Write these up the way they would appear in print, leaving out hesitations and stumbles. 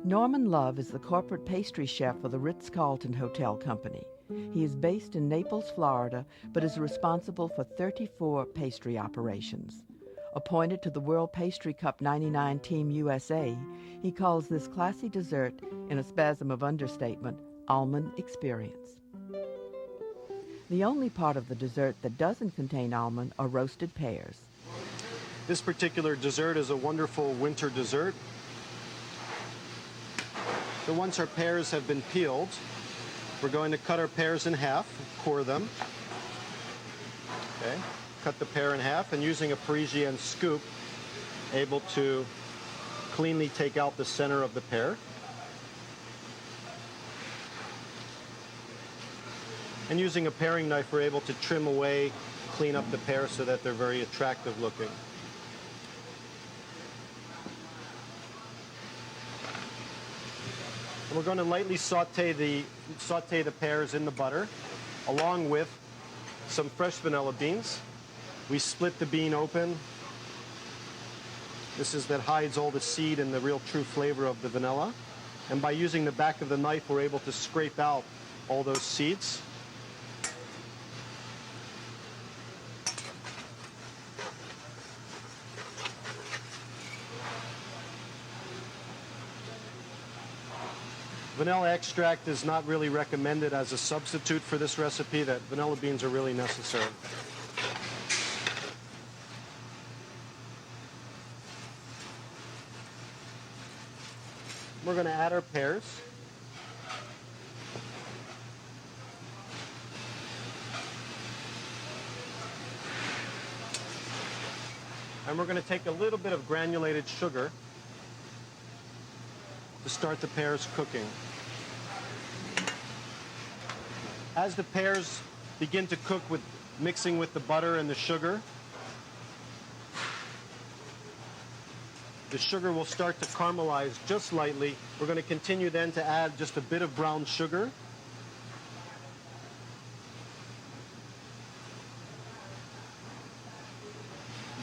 Norman Love is the corporate pastry chef for the Ritz-Carlton Hotel Company. He is based in Naples, Florida, but is responsible for 34 pastry operations. Appointed to the World Pastry Cup '99 Team USA, he calls this classy dessert, in a spasm of understatement, almond experience. The only part of the dessert that doesn't contain almond are roasted pears. This particular dessert is a wonderful winter dessert. So once our pears have been peeled, we're going to cut our pears in half, core them. Okay, cut the pear in half, and using a Parisienne scoop, able to cleanly take out the center of the pear. And using a paring knife, we're able to trim away, clean up the pear so that they're very attractive looking. And we're going to lightly saute the pears in the butter, along with some fresh vanilla beans. We split the bean open. This is that hides all the seed and the real true flavor of the vanilla. And by using the back of the knife, we're able to scrape out all those seeds. Vanilla extract is not really recommended as a substitute for this recipe. That vanilla beans are really necessary. We're going to add our pears. And we're going to take a little bit of granulated sugar to start the pears cooking. As the pears begin to cook with mixing with the butter and the sugar will start to caramelize just lightly. We're going to continue then to add just a bit of brown sugar.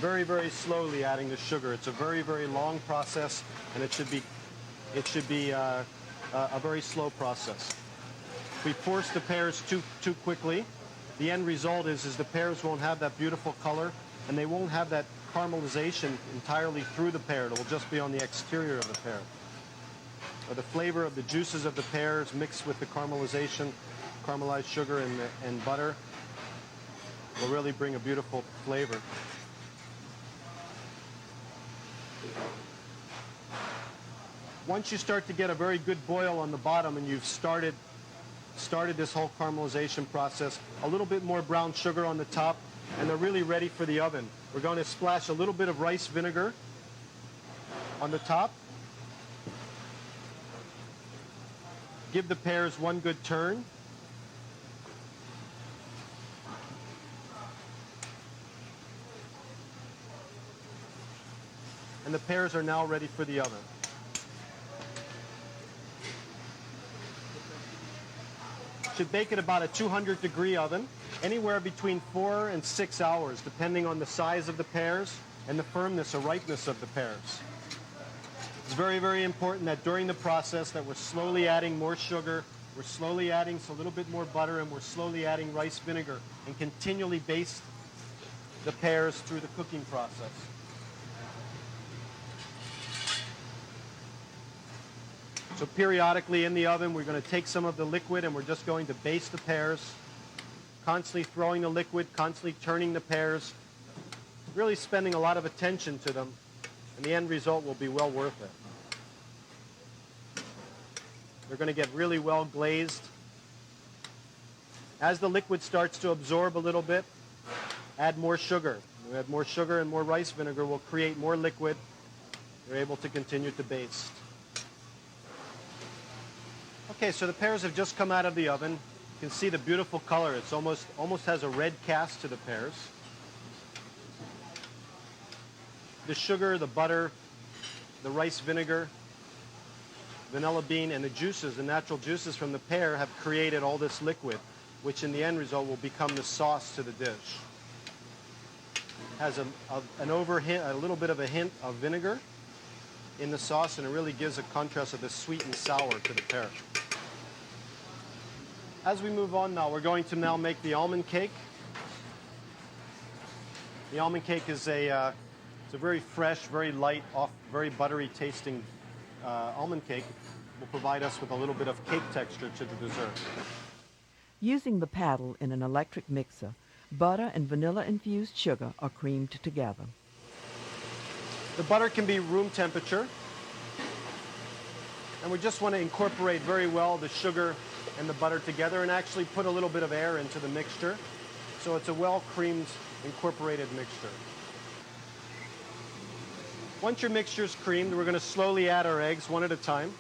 Very, very slowly adding the sugar. It's a very, very long process, and it should be a very slow process. If we force the pears too quickly, the end result is the pears won't have that beautiful color, and they won't have that caramelization entirely through the pear. It will just be on the exterior of the pear. The flavor of the juices of the pears mixed with the caramelized sugar and butter will really bring a beautiful flavor. Once you start to get a very good boil on the bottom and you've started this whole caramelization process, a little bit more brown sugar on the top, and they're really ready for the oven. We're going to splash a little bit of rice vinegar on the top. Give the pears one good turn. And the pears are now ready for the oven. Should bake at about a 200-degree oven, anywhere between 4 and 6 hours, depending on the size of the pears and the firmness or ripeness of the pears. It's very, very important that during the process that we're slowly adding more sugar, we're slowly adding a little bit more butter, and we're slowly adding rice vinegar, and continually baste the pears through the cooking process. So periodically in the oven, we're going to take some of the liquid and we're just going to baste the pears, constantly throwing the liquid, constantly turning the pears, really spending a lot of attention to them, and the end result will be well worth it. They're going to get really well glazed. As the liquid starts to absorb a little bit, add more sugar. We add more sugar and more rice vinegar will create more liquid. You're able to continue to baste. Okay, so the pears have just come out of the oven. You can see the beautiful color. It's almost has a red cast to the pears. The sugar, the butter, the rice vinegar, vanilla bean, and the juices, the natural juices from the pear have created all this liquid, which in the end result will become the sauce to the dish. has a little bit of a hint of vinegar in the sauce, and it really gives a contrast of the sweet and sour to the pear. As we move on now, we're going to now make the almond cake. The almond cake is it's a very fresh, very light, very buttery tasting almond cake. Will provide us with a little bit of cake texture to the dessert. Using the paddle in an electric mixer, butter and vanilla-infused sugar are creamed together. The butter can be room temperature, and we just want to incorporate very well the sugar and the butter together and actually put a little bit of air into the mixture, so it's a well-creamed, incorporated mixture. Once your mixture is creamed, we're going to slowly add our eggs one at a time.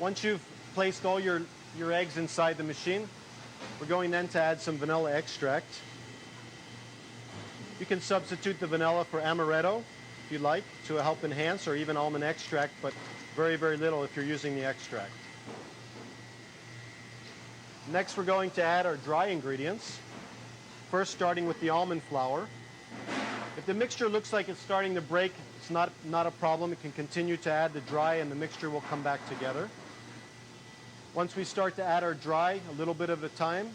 Once you've placed all your eggs inside the machine, we're going then to add some vanilla extract. You can substitute the vanilla for amaretto if you like to help enhance, or even almond extract, but very, very little if you're using the extract. Next, we're going to add our dry ingredients, first starting with the almond flour. If the mixture looks like it's starting to break, it's not a problem. It can continue to add the dry and the mixture will come back together. Once we start to add our dry, a little bit at a time,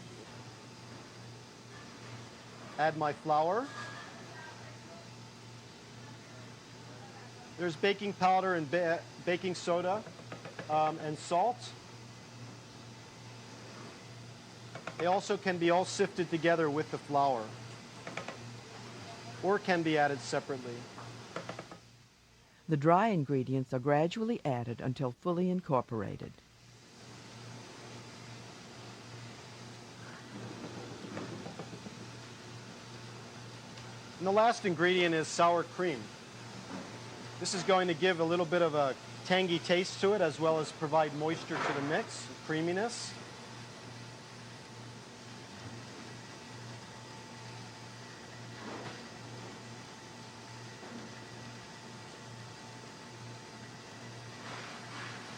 add my flour. There's baking powder and baking soda and salt. They also can be all sifted together with the flour, or can be added separately. The dry ingredients are gradually added until fully incorporated. And the last ingredient is sour cream. This is going to give a little bit of a tangy taste to it, as well as provide moisture to the mix, creaminess.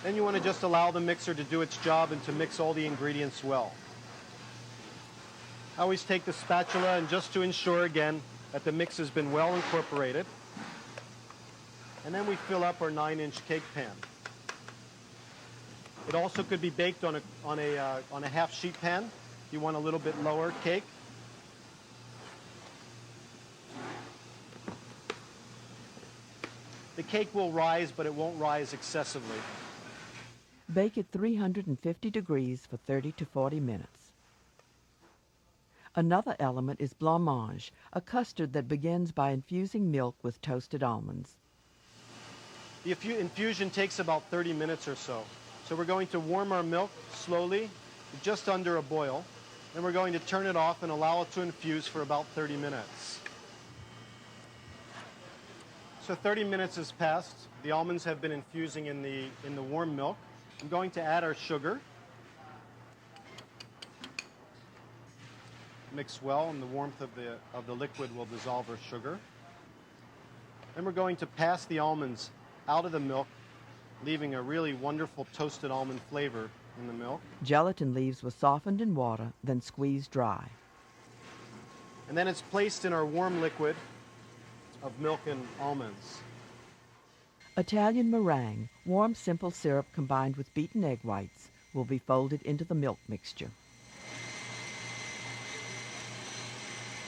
Then you want to just allow the mixer to do its job and to mix all the ingredients well. I always take the spatula, and just to ensure again that the mix has been well incorporated. And then we fill up our 9-inch cake pan. It also could be baked on a half sheet pan if you want a little bit lower cake. The cake will rise, but it won't rise excessively. Bake at 350 degrees for 30 to 40 minutes. Another element is blancmange, a custard that begins by infusing milk with toasted almonds. The infusion takes about 30 minutes or so. So we're going to warm our milk slowly, just under a boil. Then we're going to turn it off and allow it to infuse for about 30 minutes. So 30 minutes has passed. The almonds have been infusing in the warm milk. I'm going to add our sugar. Mix well, and the warmth of the liquid will dissolve our sugar. Then we're going to pass the almonds out of the milk, leaving a really wonderful toasted almond flavor in the milk. Gelatin leaves were softened in water, then squeezed dry. And then it's placed in our warm liquid of milk and almonds. Italian meringue, warm simple syrup combined with beaten egg whites, will be folded into the milk mixture.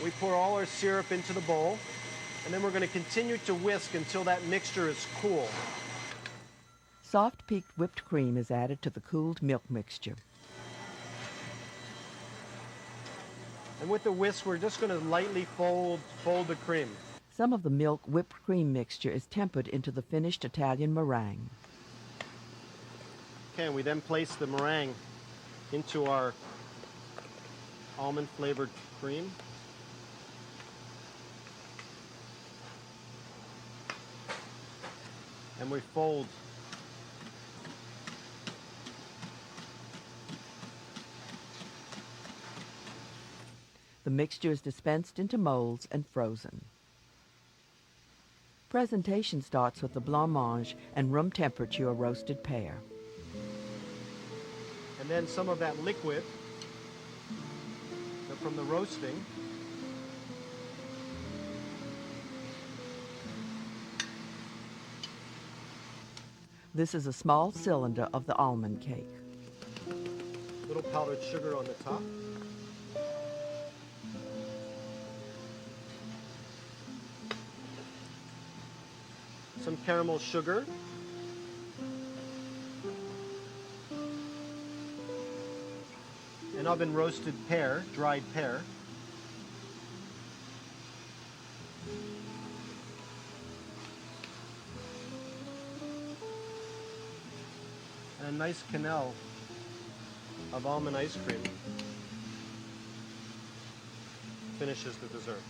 We pour all our syrup into the bowl, and then we're going to continue to whisk until that mixture is cool. Soft peaked whipped cream is added to the cooled milk mixture. And with the whisk, we're just going to lightly fold the cream. Some of the milk whipped cream mixture is tempered into the finished Italian meringue. Okay, and we then place the meringue into our almond flavored cream. and we fold. The mixture is dispensed into molds and frozen. Presentation starts with the blancmange and room temperature roasted pear. And then some of that liquid from the roasting This is a small cylinder of the almond cake. little powdered sugar on the top. Some caramel sugar. An oven roasted pear, dried pear. And a nice quenelle of almond ice cream finishes the dessert.